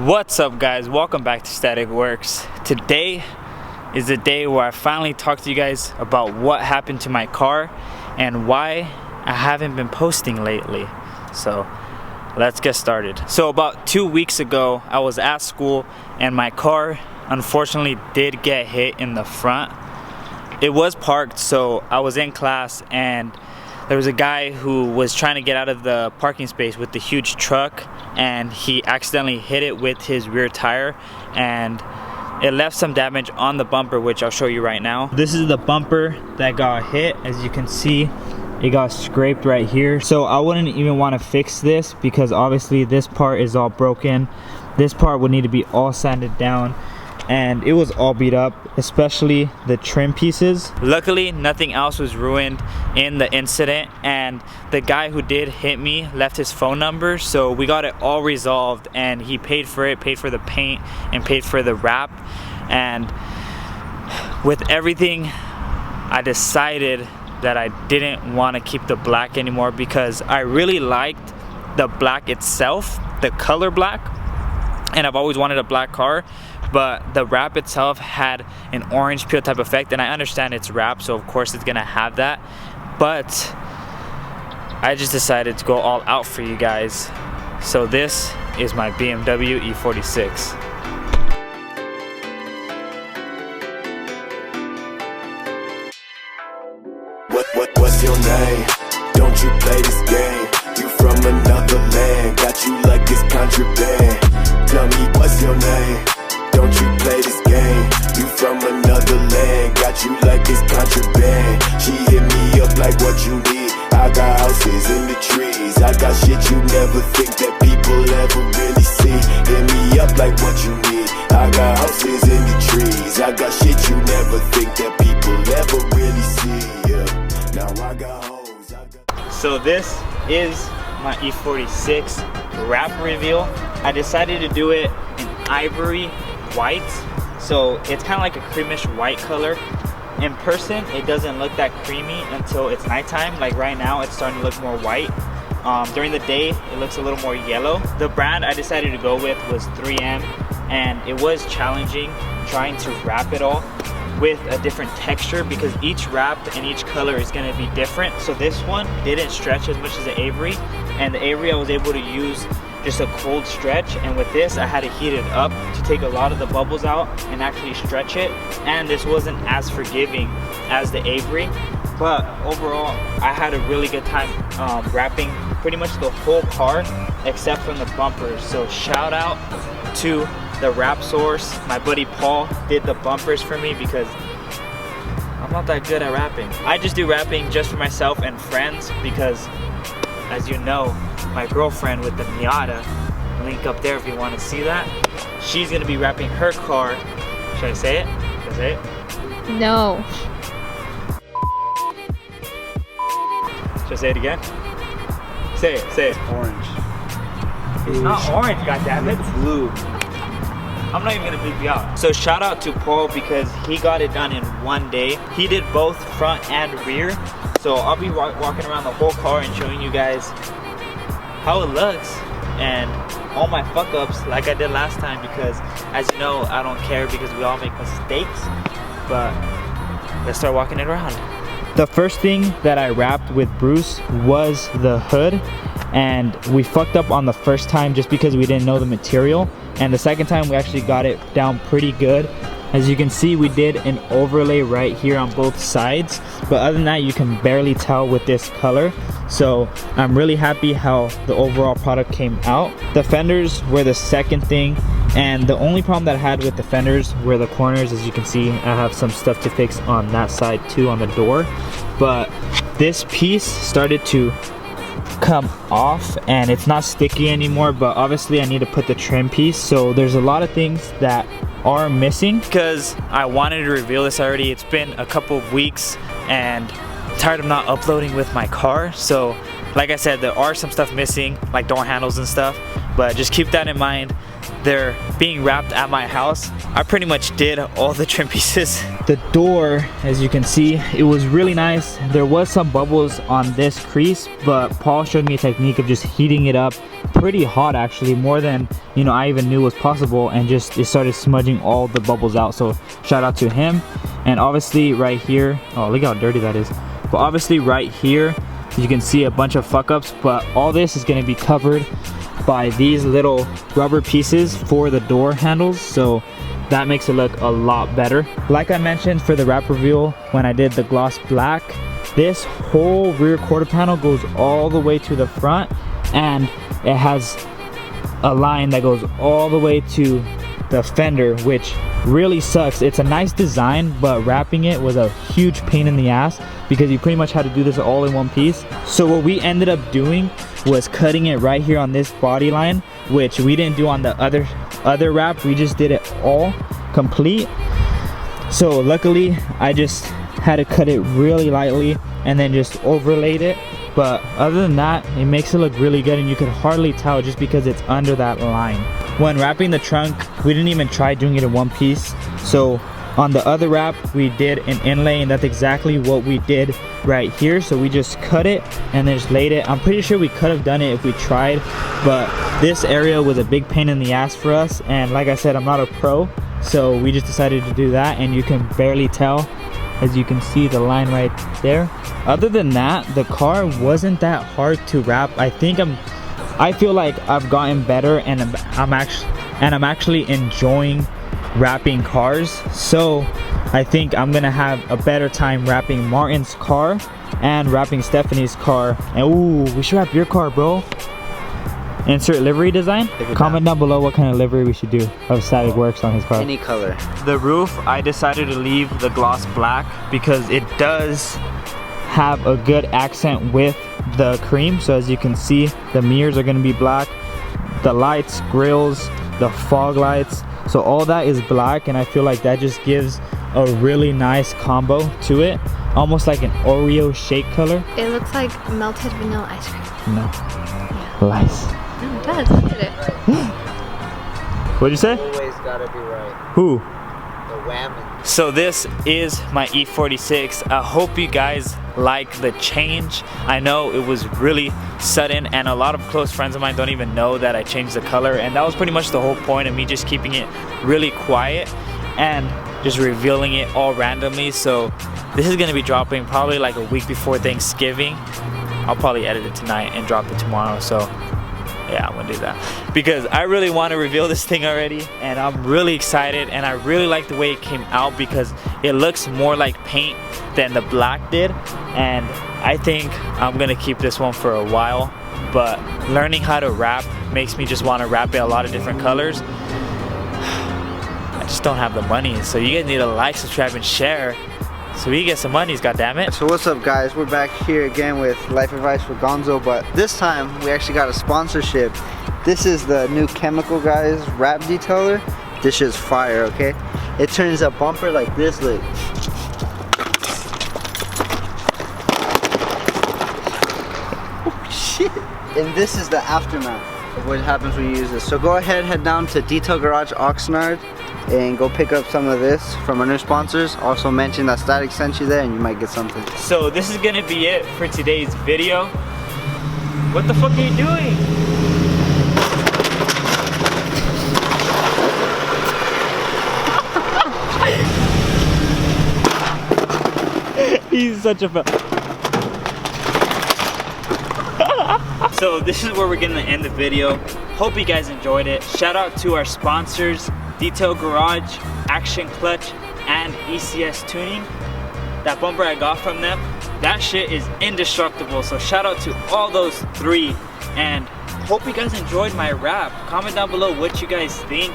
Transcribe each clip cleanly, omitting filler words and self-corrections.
What's up, guys? Welcome back to Static Works. Today is the day where I finally talk to you guys about what happened to my car and why I haven't been posting lately. So let's get started. So about 2 weeks ago, I was at school and my car unfortunately did get hit in the front. It was parked, so I was in class and there was a guy who was trying to get out of the parking space with the huge truck, and he accidentally hit it with his rear tire and it left some damage on the bumper, which I'll show you right now. This is the bumper that got hit. As you can see, it got scraped right here. So I wouldn't even want to fix this because obviously this part is all broken. This part would need to be all sanded down, and it was all beat up, especially the trim pieces. Luckily, nothing else was ruined in the incident, and the guy who did hit me left his phone number, so we got it all resolved, and he paid for it, paid for the paint, and paid for the wrap. And with everything, I decided that I didn't want to keep the black anymore because I really liked the black itself, the color black, and I've always wanted a black car. But the wrap itself had an orange peel type effect, and I understand it's wrap, so of course it's gonna have that. But I just decided to go all out for you guys. So this is my BMW E46. What's your name? Don't you play this game? You from another land, got you like it's contraband. Tell me what's your name? Don't you play this game? You from another land, got you like it's contraband. She hit me up like what you need. I got houses in the trees. I got shit you never think that people ever really see. Hit me up like what you need. I got houses in the trees. I got shit you never think that people ever really see. Yeah. Now I got hoes. So this is my E46 wrap reveal. I decided to do it in ivory white, so it's kind of like a creamish white color. In person it doesn't look that creamy until it's nighttime. Like right now it's starting to look more white. During the day it looks a little more yellow. The brand I decided to go with was 3M, and it was challenging trying to wrap it all with a different texture because each wrap and each color is going to be different. So this one didn't stretch as much as the Avery, and the Avery I was able to use just a cold stretch, and with this I had to heat it up to take a lot of the bubbles out and actually stretch it. And this wasn't as forgiving as the Avery, but overall I had a really good time wrapping pretty much the whole car except from the bumpers. So shout out to the wrap source. My buddy Paul did the bumpers for me because I'm not that good at wrapping. I just do wrapping just for myself and friends because, as you know, my girlfriend with the Miata, link up there if you want to see that, she's gonna be wrapping her car. Should I say it? Should I say it? No. Should I say it again? Say it, say it. Orange. It's not orange, goddammit. It's blue. I'm not even gonna beep you out. So shout out to Paul because he got it done in one day. He did both front and rear. So I'll be walking around the whole car and showing you guys how it looks and all my fuck ups like I did last time, because as you know I don't care because we all make mistakes. But let's start walking it around. The first thing that I wrapped with Bruce was the hood, and we fucked up on the first time just because we didn't know the material, and the second time we actually got it down pretty good. As you can see, we did an overlay right here on both sides, but other than that you can barely tell with this color. So I'm really happy how the overall product came out. The fenders were the second thing, and the only problem that I had with the fenders were the corners. As you can see, I have some stuff to fix on that side too, on the door. But this piece started to come off and it's not sticky anymore, but obviously I need to put the trim piece. So there's a lot of things that are missing because I wanted to reveal this already. It's been a couple of weeks and I'm tired of not uploading with my car. So like I said, there are some stuff missing like door handles and stuff, but just keep that in mind. they're being wrapped at my house, I pretty much did all the trim pieces. The door, as you can see, it was really nice. There was some bubbles on this crease, but Paul showed me a technique of just heating it up pretty hot, actually, more than I even knew was possible, and just it started smudging all the bubbles out. So shout out to him. And obviously right here, oh, look how dirty that is. But obviously right here you can see a bunch of fuck ups, but all this is going to be covered by these little rubber pieces for the door handles, so that makes it look a lot better. Like I mentioned for the wrap reveal when I did the gloss black, this whole rear quarter panel goes all the way to the front, and it has a line that goes all the way to the fender, which really sucks. It's a nice design, but wrapping it was a huge pain in the ass because you pretty much had to do this all in one piece. So what we ended up doing was cutting it right here on this body line, which we didn't do on the other wrap. We just did it all complete. So luckily I just had to cut it really lightly and then just overlaid it. But other than that, it makes it look really good, and you can hardly tell just because it's under that line. When wrapping the trunk, we didn't even try doing it in one piece. So on the other wrap, we did an inlay, and that's exactly what we did right here. So we just cut it and then just laid it. I'm pretty sure we could have done it if we tried, but this area was a big pain in the ass for us. And like I said, I'm not a pro, so we just decided to do that, and you can barely tell, as you can see the line right there. Other than that, the car wasn't that hard to wrap. I feel like I've gotten better, and I'm actually enjoying wrapping cars. So I think I'm gonna have a better time wrapping Martin's car and wrapping Stephanie's car. And ooh, we should wrap your car, bro. Insert livery design. Comment down below what kind of livery we should do of Static Works on his car. Any color. The roof, I decided to leave the gloss black because it does have a good accent with the cream. So as you can see, the mirrors are going to be black, the lights, grills, the fog lights, so all that is black, and I feel like that just gives a really nice combo to it, almost like an Oreo shake color. It looks like melted vanilla ice cream. No. Yeah. Lies. No, it does. Look at it. What'd you say? Always gotta be right. Who? The whammon. So this is my E46. I hope you guys like the change. I know it was really sudden, and a lot of close friends of mine don't even know that I changed the color, and that was pretty much the whole point of me just keeping it really quiet and just revealing it all randomly. So this is gonna be dropping probably like a week before Thanksgiving. I'll probably edit it tonight and drop it tomorrow. So yeah, I'm gonna do that because I really want to reveal this thing already, and I'm really excited, and I really like the way it came out because it looks more like paint than the black did, and I think I'm gonna keep this one for a while. But learning how to wrap makes me just want to wrap it a lot of different colors. I just don't have the money, so you guys need to like, subscribe, and share so we get some monies, goddammit. So what's up, guys? We're back here again with Life Advice for Gonzo, but this time we actually got a sponsorship. This is the new Chemical Guys wrap detailer. This is fire, okay? It turns a bumper like this, look. Oh shit! And this is the aftermath of what happens when you use this. So go ahead, head down to Detail Garage Oxnard and go pick up some of this from our new sponsors. Also mention that Static sent you there and you might get something. So this is gonna be it for today's video. What the fuck are you doing? He's such a So this is where we're gonna end the video. Hope you guys enjoyed it. Shout out to our sponsors, Detail Garage, Action Clutch, and ECS Tuning. That bumper I got from them, that shit is indestructible. So shout out to all those three, and hope you guys enjoyed my wrap. Comment down below what you guys think,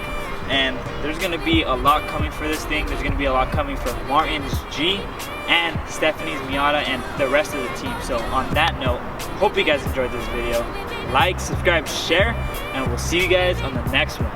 and there's gonna be a lot coming for this thing. There's gonna be a lot coming from Martin's G and Stephanie's Miata and the rest of the team. So on that note, hope you guys enjoyed this video. Like, subscribe, share, and we'll see you guys on the next one.